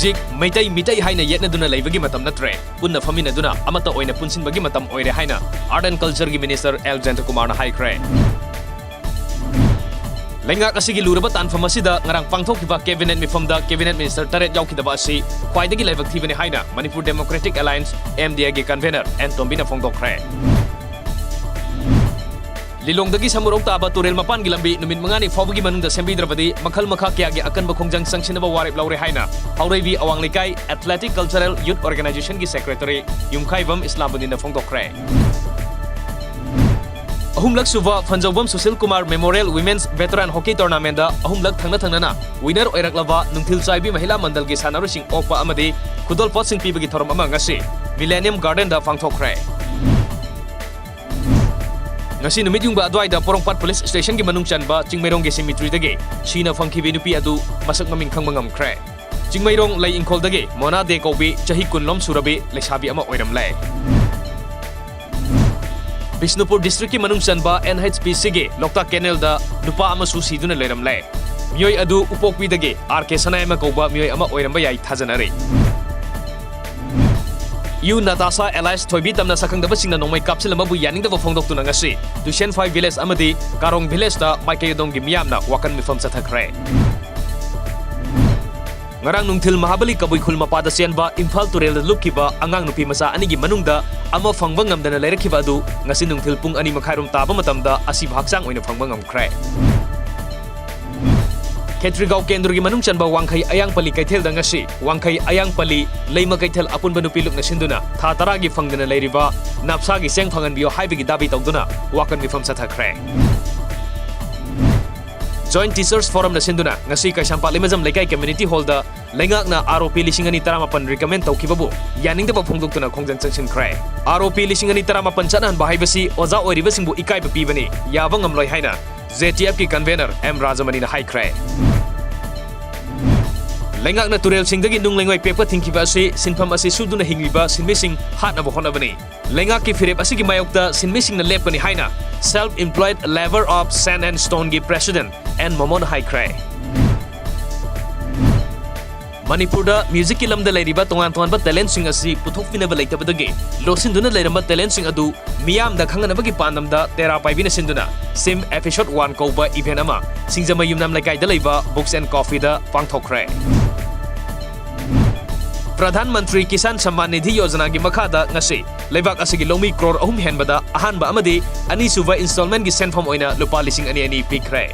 Hojik Meitai Mitai Haina Yetna Duna Leibagi Matam Natre, Puna Famina Duna, Amata Oina Punsin Bagi Matam Oire Haina, Art and Culture Minister El Kumar High Cray. Lenga kasigi luraba tan famasida ngarang pangthokkiba cabinet mifamda cabinet minister taret yaukidaba asi khwaidagi laibak thibani haina Manipur Democratic Alliance MDA gi convener and tombina phongdokre Lilongdagi samurok taba turel mapan gi lambi numit mangani fawbagi manungda sembidrabadi makhal makha kya gi akan bakhongjang sangsinaba warip laure haina haurebi awang likai Athletic Cultural Youth Organization gi secretary Yumkhaibam Islamuddin phongdokre Ahumlak Suva Fanjawam Susil Kumar Memorial Women's Veteran Hockey Tournament da Ahumlak Thangna winner oiraklava Nungthil Chaibi Mahila Mandal gi sanarusing Opa amadi Kudol Pot sing pibagi thoram ama ngasi Millennium Garden da phangthokre Ngasi numit yung ba adwai da Porongpat Police Station gi manung chanba Chingmairong gi cemetery dagi Sina phangkhibi nupi adu masak maming khang mangamkre Chingmairong lai ingkhol dagi Mona de Kobi chahi kunlom surabi lesabi ama oiramlai Bisnupur District ki manung sanba NHPC ge Lokta Canal da nupa ama susi duna leramlai Miyoi adu upokwi dage RK Sanay ma kauba miyoi ama oiramba yai thajanare Yu Natasha Elias Thoibi tamna sakangdaba singna nongmai kapsilama bu yaningdaba phongdoktuna ngasi Dushen 5 village amadi Karong village da Maikayodong gi miyamna wakan mifam sathakre Ngarang nungthil Mahabali Kabui Khul Mapada Sianba Imphal Turel Lukkiba Angang Nupi Masa Anigi Manungda Ama Phangba Ngamdana Leirakhiba adu ngasi nungthil pung ani makhairom taba matamda asi bhaksang oina phangba ngamkhre Ketrigau Kendrugi manung chanba Wangkhai Ayang Pali Kaithel da ngasi Wangkhai Ayang Pali Leima Kaithel apunba nupi lukna sinduna tha taragi phangdana leiriba napsagi seng phangan bio haibigi dabi tawduna wakan mifam sathakre Joint Teachers Forum na sinduna ngasi Kaisampa Limajam Lekai Community Hall da lengak na ROP 2018 recommend tawkibabu yaningda ba phongdoktuna khongjang changsin krai ROP 2018 chanan bahaibasi oja oiribasingbu ikai bapibani yaba ngamloi haina JTF ki convener M Rajamani na high cray Lengak na turel singdagi nung lengoi pepa thingkiba asi sinpham asi suduna hingliba sinmising hatna bo honabani Lengak ki firep asi gi mayokta sinmising na lepani haina self-employed labor of sand and stone gi president and Momon High Cray Manipur da music ki lamda leiriba tongan ba talent sing asi puthok pinaba leitabadagi losinduna leiramba talent sing adu miyam da khanganabagi pandam da tera paibina sinduna sim episode 1 koba event ama singjama yumnam laikai da leiba books and coffee da pangthokre Pradhan Mantri Kisan Samman Nidhi Yojana gi makhada ngasi leibak asigi lomi crore ahum henbada ahanba amadi ani suva installment gi senfam oina lupa 2,200 pikre